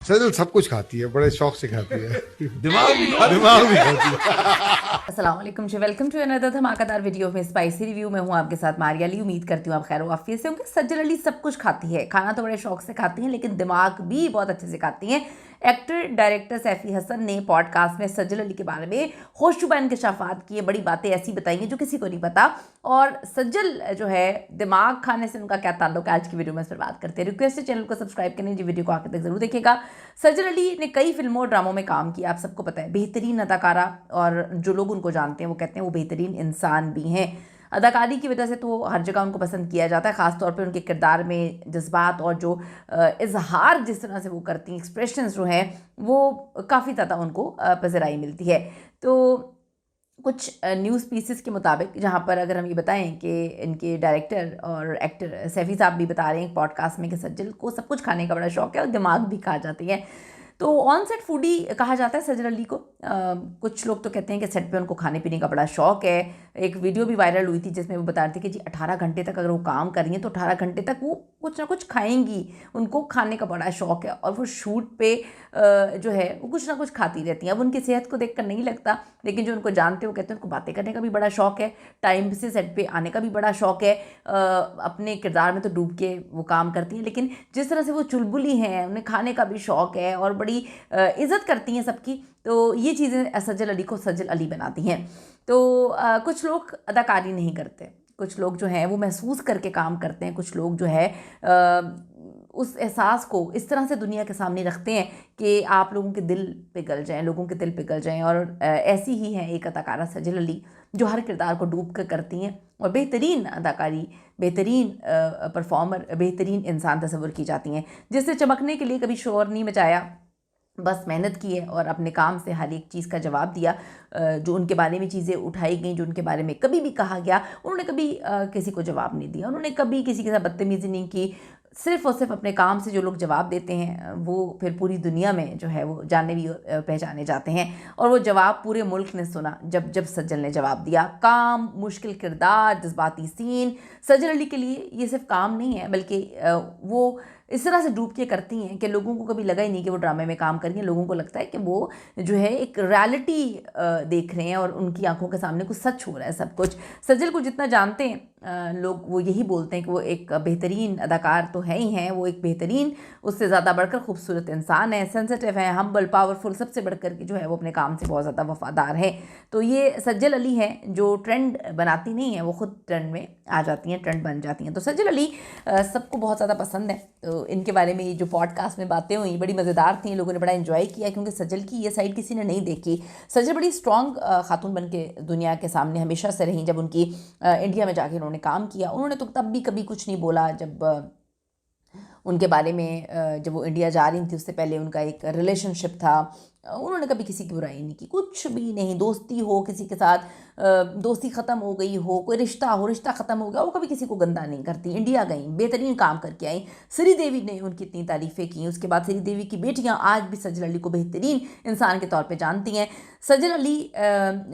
सजल सब कुछ खाती है, बड़े शौक से खाती है। दिमाग दिमाग भी खाती है। अस्सलाम वालेकुम जी, वेलकम टू अनदर धमाकेदार वीडियो में स्पाइसी रिव्यू में हूँ आपके साथ मारिया अली। उम्मीद करती हूँ आप खैर वाफियत से होंगे। सज्जल अली सब कुछ खाती है, खाना तो बड़े शौक से खाती हैं, लेकिन दिमाग भी बहुत अच्छे से खाती हैं। एक्टर डायरेक्टर सैफी हसन ने पॉडकास्ट में सज्जल अली के बारे में होशरुबा इंकशाफात किए, बड़ी बातें ऐसी बताई हैं जो किसी को नहीं पता। और सज्जल जो है, दिमाग खाने से उनका क्या ताल्लुक है, आज की वीडियो में इस पर बात करते हैं। रिक्वेस्ट है चैनल को सब्सक्राइब करने, जी वीडियो को आखिर तक जरूर देखिएगा। सज्जल अली ने कई फिल्मों और ड्रामों में काम किया, आप सबको पता है, बेहतरीन अदाकारा, और जो लोग उनको जानते हैं वो कहते हैं वो बेहतरीन इंसान भी हैं। अदाकारी की वजह से तो हर जगह उनको पसंद किया जाता है, ख़ास तौर पे उनके किरदार में जज्बात और जो इजहार जिस तरह से वो करती हैं, एक्सप्रेशंस जो हैं वो काफ़ी ज़्यादा उनको पज़राई मिलती है। तो कुछ न्यूज़ पीसेस के मुताबिक, जहाँ पर अगर हम ये बताएं कि इनके डायरेक्टर और एक्टर सैफी साहब भी बता रहे हैं पॉडकास्ट में कि सज्जल को सब कुछ खाने का बड़ा शौक है और दिमाग भी खा जाती है। तो ऑन सेट फूडी कहा जाता है सज्जल अली को। कुछ लोग तो कहते हैं कि सेट पे उनको खाने पीने का बड़ा शौक है। एक वीडियो भी वायरल हुई थी जिसमें वो बता रही थी कि जी 18 घंटे तक अगर वो काम कर रही हैं तो 18 घंटे तक वो कुछ ना कुछ खाएंगी, उनको खाने का बड़ा शौक है। और वो शूट पे जो है वो कुछ ना कुछ खाती रहती हैं। अब उनकी सेहत को देखकर नहीं लगता, लेकिन जो उनको जानते हैं वो कहते हैं उनको बातें करने का भी बड़ा शौक है, टाइम से सेट पे आने का भी बड़ा शौक है। अपने किरदार में तो डूब के वो काम करती हैं, लेकिन जिस तरह से वो चुलबुली हैं, उन्हें खाने का भी शौक है और बड़ी इज़्ज़त करती हैं सबकी। तो ये चीज़ें सज्जल अली को सज्जल अली बनाती हैं। तो कुछ लोग अदाकारी नहीं करते, कुछ लोग जो हैं वो महसूस करके काम करते हैं, कुछ लोग जो है उस एहसास को इस तरह से दुनिया के सामने रखते हैं कि आप लोगों के दिल पिघल जाएं, लोगों के दिल पिघल जाएं। और ऐसी ही हैं एक अदाकारा सज्जल अली, जो हर किरदार को डूब कर करती हैं और बेहतरीन अदाकारी, बेहतरीन परफॉर्मर, बेहतरीन इंसान तस्वर की जाती हैं, जिससे चमकने के लिए कभी शोर नहीं मचाया, बस मेहनत की है और अपने काम से हर एक चीज़ का जवाब दिया। जो उनके बारे में चीज़ें उठाई गई, जो उनके बारे में कभी भी कहा गया, उन्होंने कभी किसी को जवाब नहीं दिया, उन्होंने कभी किसी के साथ बदतमीज़ी नहीं की। सिर्फ़ और सिर्फ अपने काम से जो लोग जवाब देते हैं वो फिर पूरी दुनिया में जो है वो जाने भी पहचाने जाते हैं। और वो जवाब पूरे मुल्क ने सुना जब जब सज्जल ने जवाब दिया। काम, मुश्किल किरदार, जज्बाती सीन, सज्जल अली के लिए ये सिर्फ काम नहीं है, बल्कि वो इस तरह से डूब के करती हैं कि लोगों को कभी लगा ही नहीं कि वो ड्रामे में काम कर रही हैं। लोगों को लगता है कि वो जो है एक रियलिटी देख रहे हैं और उनकी आंखों के सामने कुछ सच हो रहा है सब कुछ। सज्जल को जितना जानते हैं लोग, वो यही बोलते हैं कि वो एक बेहतरीन अदाकार तो है ही हैं, वो एक बेहतरीन, उससे ज़्यादा बढ़कर खूबसूरत इंसान है, सेंसिटिव है, हम्बल, पावरफुल, सबसे बढ़कर के जो है वो अपने काम से बहुत ज़्यादा वफादार है। तो ये सज्जल अली हैं जो ट्रेंड बनाती नहीं है, वो खुद ट्रेंड में आ जाती हैं, ट्रेंड बन जाती हैं। तो सज्जल अली सबको बहुत ज़्यादा पसंद है। तो इनके बारे में ये जो पॉडकास्ट में बातें हुई बड़ी मज़ेदार थी, लोगों ने बड़ा एंजॉय किया, क्योंकि सज्जल की ये साइड किसी ने नहीं देखी। सज्जल बड़ी स्ट्रॉन्ग खातून बन के दुनिया के सामने हमेशा से रही। जब उनकी इंडिया में जाके उन्होंने काम किया, उन्होंने तो तब भी कभी कुछ नहीं बोला। जब उनके बारे में जब वो इंडिया जा रही थी उससे पहले उनका एक रिलेशनशिप था, उन्होंने कभी किसी की बुराई नहीं की, कुछ भी नहीं। दोस्ती हो किसी के साथ, दोस्ती ख़त्म हो गई हो, कोई रिश्ता हो, रिश्ता ख़त्म हो गया, वो कभी किसी को गंदा नहीं करती। इंडिया गई, बेहतरीन काम करके आई। श्रीदेवी ने उनकी इतनी तारीफ़ें की, उसके बाद श्रीदेवी की बेटियां आज भी सज्जल अली को बेहतरीन इंसान के तौर पे जानती हैं। सज्जल अली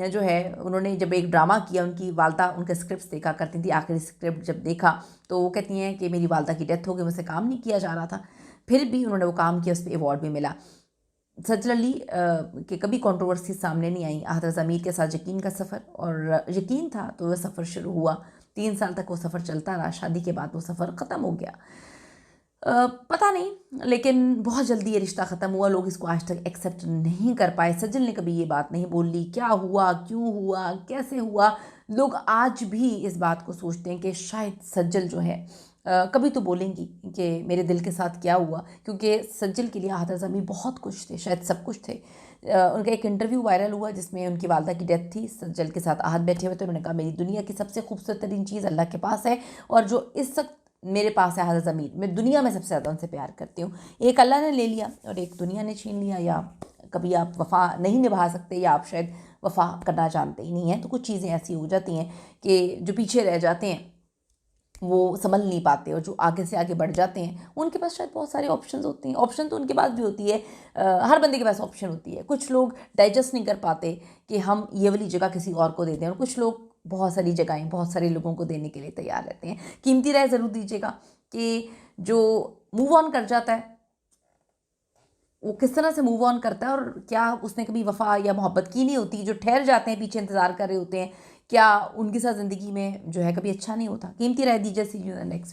जो है, उन्होंने जब एक ड्रामा किया, उनकी वालदा उनके स्क्रिप्ट देखा करती थी। आखिरी स्क्रिप्ट जब देखा तो वो कहती हैं कि मेरी वालदा की डेथ हो गई, मुझसे काम नहीं किया जा रहा था, फिर भी उन्होंने वो काम किया, उस पर अवार्ड भी मिला। सज्जल अली के कभी कंट्रोवर्सी सामने नहीं आई। हज़रत ज़मीर के साथ यकीन का सफ़र, और यकीन था तो वह सफ़र शुरू हुआ, 3 साल तक वो सफ़र चलता रहा, शादी के बाद वो सफ़र ख़त्म हो गया। पता नहीं, लेकिन बहुत जल्दी ये रिश्ता ख़त्म हुआ, लोग इसको आज तक एक्सेप्ट नहीं कर पाए। सज्जल ने कभी ये बात नहीं बोली, क्या हुआ, क्यों हुआ, कैसे हुआ। लोग आज भी इस बात को सोचते हैं कि शायद सज्जल जो है कभी तो बोलेंगी कि मेरे दिल के साथ क्या हुआ, क्योंकि सज्जल के लिए आहत ज़मीर बहुत कुछ थे, शायद सब कुछ थे। उनका एक इंटरव्यू वायरल हुआ जिसमें उनकी वालदा की डेथ थी, सज्जल के साथ आहत बैठे हुए थे। उन्होंने कहा मेरी दुनिया की सबसे खूबसूरत तरीन चीज़ अल्लाह के पास है, और जो इस वक्त मेरे पास है आहत ज़मीर, मैं दुनिया में सबसे ज़्यादा उनसे प्यार करती हूँ। एक अल्लाह ने ले लिया और एक दुनिया ने छीन लिया। या कभी आप वफ़ा नहीं निभा सकते, या आप शायद वफ़ा करना जानते ही नहीं हैं, तो कुछ चीज़ें ऐसी हो जाती हैं कि जो पीछे रह जाते हैं वो संभल नहीं पाते, और जो आगे से आगे बढ़ जाते हैं उनके पास शायद बहुत सारे ऑप्शंस होते हैं। ऑप्शन तो उनके पास भी होती है, हर बंदे के पास ऑप्शन होती है। कुछ लोग डाइजेस्ट नहीं कर पाते कि हम ये वाली जगह किसी और को दे दें, और कुछ लोग बहुत सारी जगहें बहुत सारे लोगों को देने के लिए तैयार रहते हैं। कीमती राय ज़रूर दीजिएगा कि जो मूव ऑन कर जाता है वो किस तरह से मूव ऑन करता है और क्या उसने कभी वफा या मोहब्बत की नहीं होती, जो ठहर जाते हैं पीछे इंतज़ार कर रहे होते हैं, क्या उनके साथ ज़िंदगी में जो है कभी अच्छा नहीं होता। कीमती राय दीजिए, सी यू नेक्स्ट।